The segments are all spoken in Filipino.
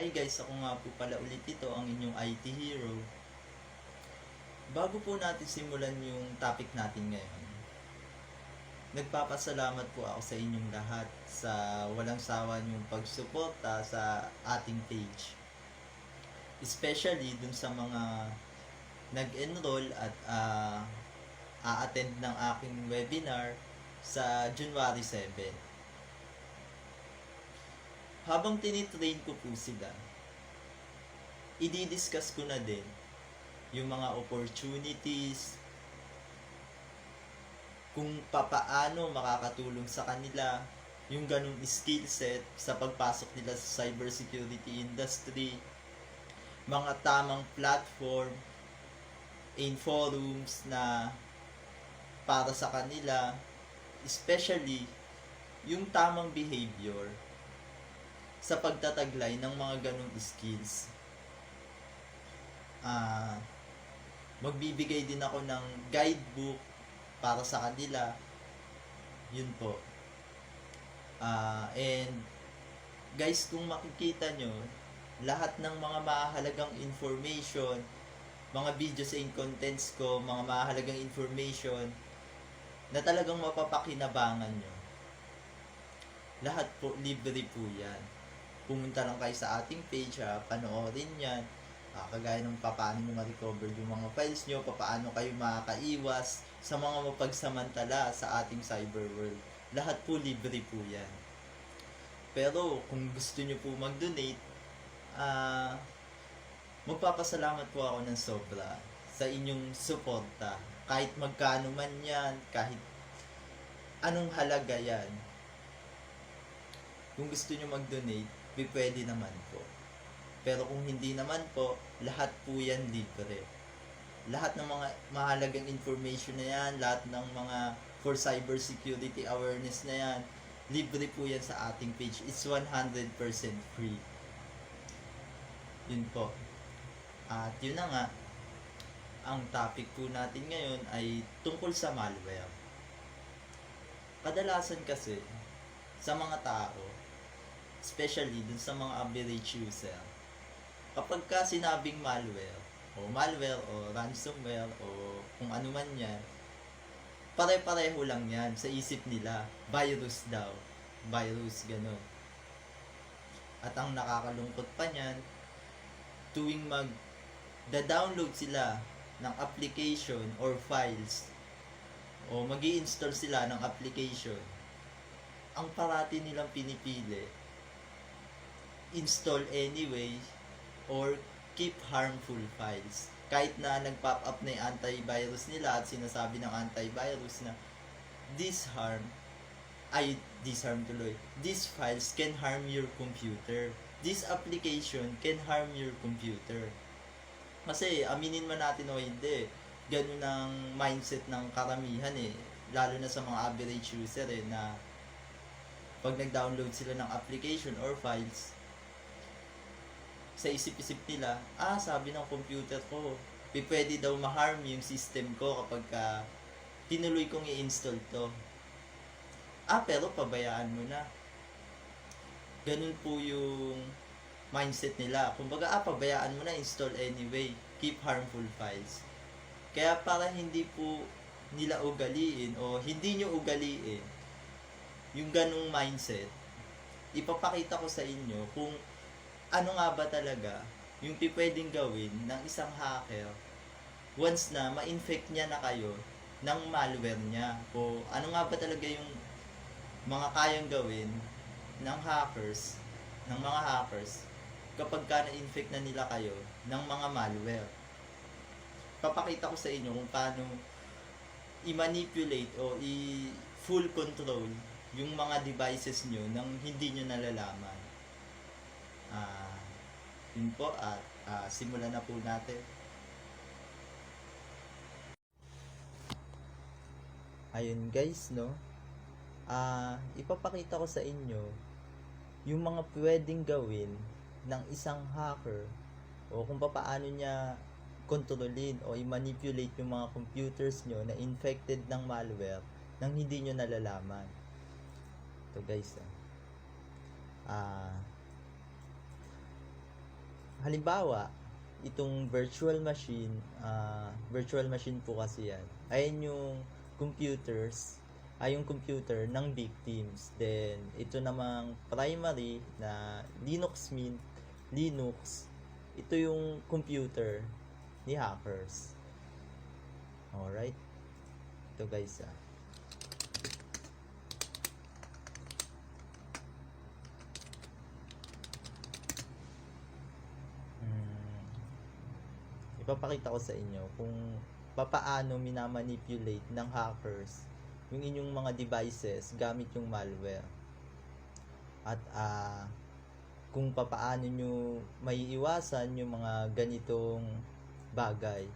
Hi guys, ako nga po pala ulit ito, ang inyong IT hero. Bago po natin simulan yung topic natin ngayon, nagpapasalamat po ako sa inyong lahat sa walang sawa niyong pagsuporta sa ating page. Especially dun sa mga nag-enroll at a-attend ng aking webinar sa January 7. Habang tinitrain ko po sila, i-discuss ko na din yung mga opportunities, kung papaano makakatulong sa kanila yung ganung skill set sa pagpasok nila sa cybersecurity industry, mga tamang platform in forums na para sa kanila, especially yung tamang behavior sa pagtataglay ng mga ganung skills. Magbibigay din ako ng guidebook para sa kanila. Yun po. And guys, kung makikita nyo, lahat ng mga mahalagang information, mga videos and contents ko, mga mahalagang information na talagang mapapakinabangan nyo, lahat po libre po yan. Pumunta lang kayo sa ating page, panoorin yan, kagaya ng paano nyo ma-recover yung mga files nyo, paano kayo makakaiwas sa mga mapagsamantala sa ating cyber world. Lahat po libre po yan. Pero kung gusto nyo po mag-donate, magpapasalamat po ako ng sobra sa inyong suporta. Kahit magkano man yan, kahit anong halaga yan. Kung gusto nyo mag-donate, pwede naman po. Pero kung hindi naman po, lahat po yan libre. Lahat ng mga mahalagang information na yan, lahat ng mga for cybersecurity awareness na yan, libre po yan sa ating page. It's 100% free. Yun po. At yun na nga, ang topic po natin ngayon ay tungkol sa malware. Kadalasan kasi, sa mga tao, especially dun sa mga average user, kapag ka sinabing malware o ransomware o kung ano man yan, pare-pareho lang yan sa isip nila. Virus daw. Virus, ganun. At ang nakakalungkot pa niyan, tuwing mag-download sila ng application or files o mag-i-install sila ng application, ang parati nilang pinipili, install anyway or keep harmful files. Kahit na nag-pop up na yung antivirus nila at sinasabi ng antivirus na this files can harm your computer. This application can harm your computer. Kasi aminin man natin o hindi, ganun ang mindset ng karamihan lalo na sa mga average user na pag nag-download sila ng application or files, sa isip-isip nila, sabi ng computer ko, pwede daw ma-harm yung system ko kapag tinuloy kong i-install to. Pero pabayaan mo na. Ganun po yung mindset nila. Kumbaga, pabayaan mo na, install anyway. Keep harmful files. Kaya para hindi po nila ugaliin o hindi nyo ugaliin yung ganung mindset, ipapakita ko sa inyo kung ano nga ba talaga yung pwedeng gawin ng isang hacker once na ma-infect niya na kayo ng malware niya, o ano nga ba talaga yung mga kayang gawin ng mga hackers kapag ka na-infect na nila kayo ng mga malware. Papakita ko sa inyo kung paano i-manipulate o i-full control yung mga devices nyo nang hindi nyo nalalaman. Yun po, at simulan na po natin. Ayun guys, no? Ipapakita ko sa inyo yung mga pwedeng gawin ng isang hacker o kung paano niya kontrolin o i-manipulate yung mga computers nyo na infected ng malware nang hindi nyo nalalaman. Ito guys, halimbawa, itong virtual machine po kasi yan. Ayan yung yung computer ng victims. Then, ito namang primary na Linux, ito yung computer ni hackers. Alright? Ito guys ipapakita ko sa inyo kung papaano minamanipulate ng hackers yung inyong mga devices gamit yung malware. At kung papaano nyo maiiwasan yung mga ganitong bagay.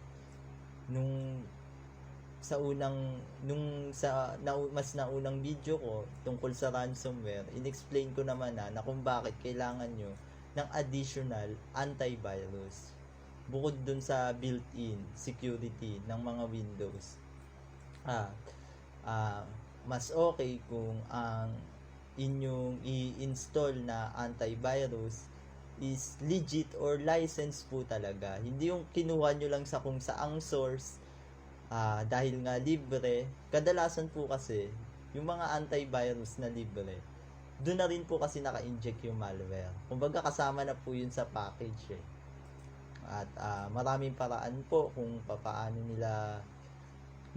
Mas naunang video ko tungkol sa ransomware, inexplain ko naman na kung bakit kailangan nyo ng additional antivirus bukod dun sa built-in security ng mga Windows. Mas okay kung ang inyong i-install na antivirus is legit or license po talaga. Hindi yung kinuha nyo lang sa kung saang source dahil nga libre. Kadalasan po kasi yung mga antivirus na libre, doon na rin po kasi naka-inject yung malware. Kumbaga kasama na po yun sa package At maraming paraan po kung paano nila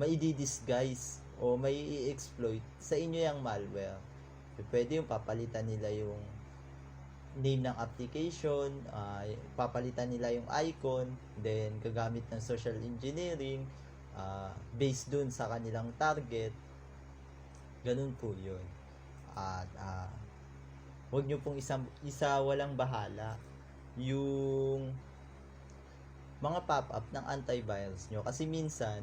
mai-disguise o mai-exploit sa inyo yung malware. Pwede yung papalitan nila yung name ng application, papalitan nila yung icon, then gagamit ng social engineering based dun sa kanilang target. Ganun po yun. At wag nyo pong isa walang bahala yung mga pop-up ng antivirus nyo, kasi minsan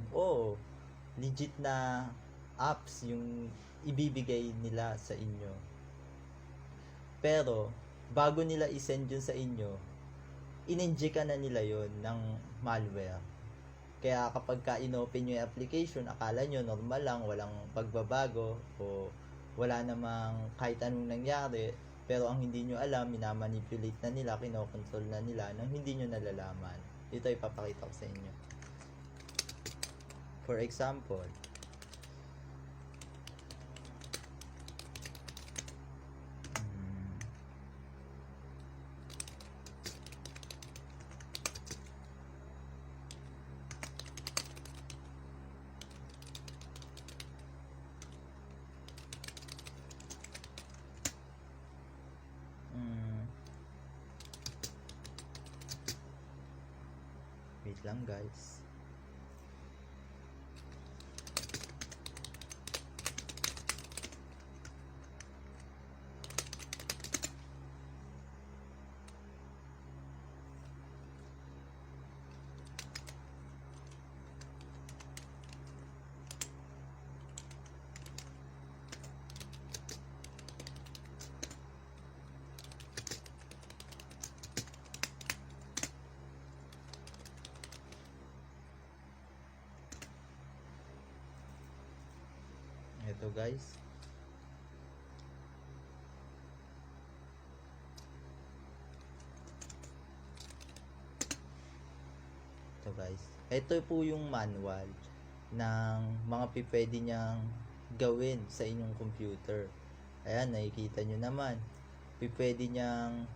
legit na apps yung ibibigay nila sa inyo, pero bago nila isend yun sa inyo, in-inject na nila yon ng malware. Kaya kapag in-open nyo yung application, akala nyo normal lang, walang pagbabago o wala namang kahit anong nangyari, pero ang hindi nyo alam, minamanipulate na nila, kinokontrol na nila nang hindi nyo nalalaman. Ito ipapakita ko sa inyo. For example, wait lang guys. Ito guys. Ito guys. Ito po yung manual ng mga pwede niyang gawin sa inyong computer. Ayan, nakikita nyo naman. Pwede niyang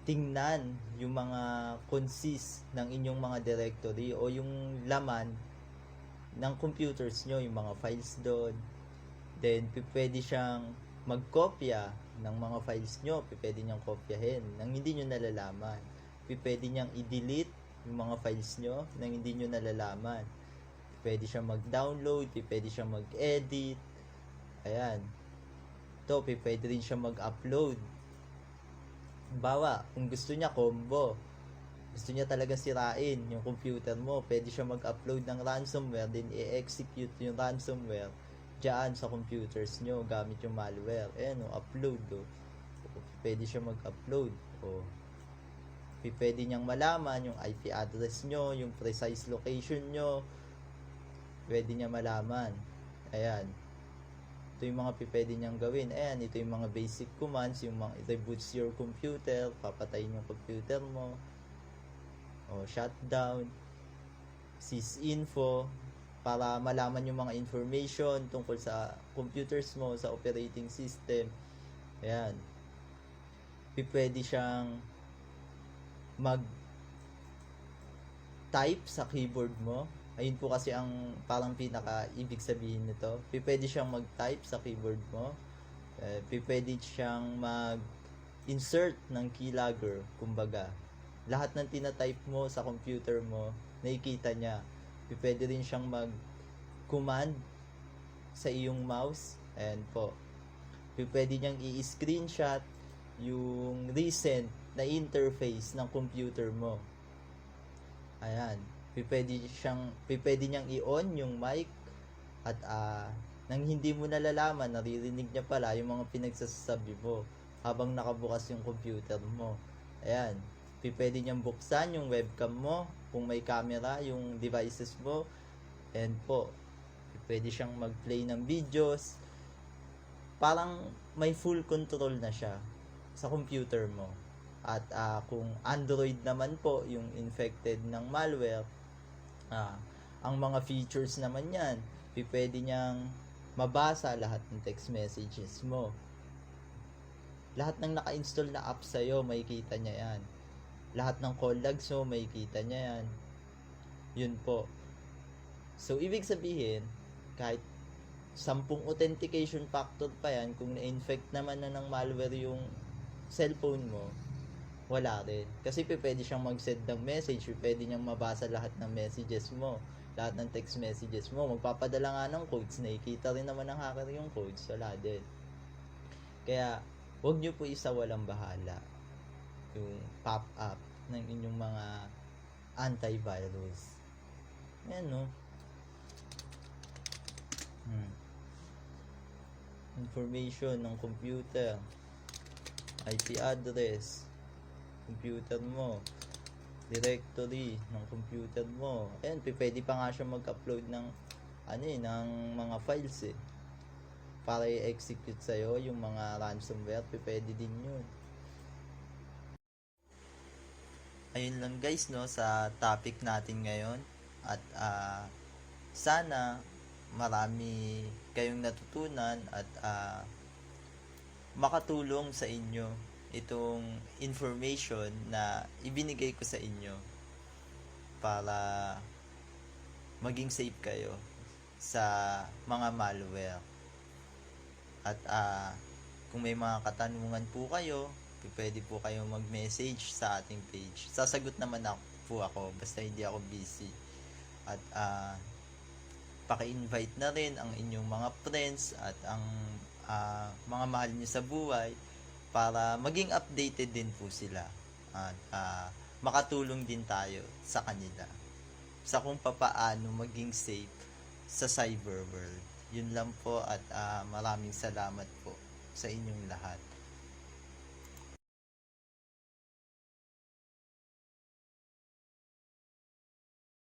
tingnan yung mga consist ng inyong mga directory o yung laman ng computers nyo, yung mga files doon. Then pwede siyang magkopya ng mga files nyo, pwede niyang kopyahin nang hindi nyo nalalaman. Pwede niyang i-delete yung mga files nyo nang hindi nyo nalalaman. Pwede siyang mag-download, pwede siyang mag-edit. Ayan. Ito, pwede rin siyang mag-upload. Bawa, kung gusto niya combo, gusto niya talaga sirain yung computer mo, pwede siya mag-upload ng ransomware, then i-execute yung ransomware dyan sa computers nyo gamit yung malware. Ayan upload pwede siya mag-upload pwede niyang malaman yung IP address nyo, yung precise location nyo, pwede niya malaman. Ayan. ito yung mga pipwede niyang gawin. Ayan, ito yung mga basic commands, yung mga reboots your computer, papatayin yung computer mo, o shutdown, sysinfo, para malaman yung mga information tungkol sa computers mo, sa operating system. Ayan, pipwede siyang mag-type sa keyboard mo. Ayun po kasi ang parang pinaka ibig sabihin nito. Pwede siyang mag-type sa keyboard mo. Pwede siyang mag-insert ng keylogger, kumbaga. Lahat ng tina-type mo sa computer mo, nakikita niya. Pwede rin siyang mag-command sa iyong mouse. Ayan po. Pwede niyang i-screenshot yung recent na interface ng computer mo. Ayan. Pwede niyang i-on yung mic at nang hindi mo nalalaman, naririnig niya pala yung mga pinagsasabi mo habang nakabukas yung computer mo. Ayan. Pwede niyang buksan yung webcam mo kung may camera yung devices mo. And po, pwede siyang mag-play ng videos. Parang may full control na siya sa computer mo. At kung Android naman po yung infected ng malware, ang mga features naman yan, pwede niyang mabasa lahat ng text messages mo. Lahat ng naka-install na app sa'yo, makikita niya yan. Lahat ng call logs mo, makikita niya yan. Yun po. So, ibig sabihin, kahit 10 authentication factor pa yan, kung na-infect naman na ng malware yung cellphone mo, wala rin. Kasi pwede siyang mag-send ng message, pwede niyang mabasa lahat ng messages mo, lahat ng text messages mo, magpapadala nga ng codes, nakikita rin naman ng hacker yung codes, wala din. Kaya, huwag niyo po walang bahala yung pop-up ng inyong mga antivirus. Ayan, no? Information ng computer, IP address, computer mo, directory ng computer mo. Ayan, pwede pa nga siya mag-upload ng ng mga files para i-execute sa'yo yung mga ransomware. Pwede din yun. Ayun lang guys, no, sa topic natin ngayon. At sana marami kayong natutunan at makatulong sa inyo itong information na ibinigay ko sa inyo para maging safe kayo sa mga malware. At kung may mga katanungan po kayo, pwede po kayong mag-message sa ating page. Sasagot naman ako basta hindi ako busy. At paki-invite na rin ang inyong mga friends at ang mga mahal niyo sa buhay para maging updated din po sila at makatulong din tayo sa kanila sa kung papaano maging safe sa cyber world. Yun lang po at maraming salamat po sa inyong lahat.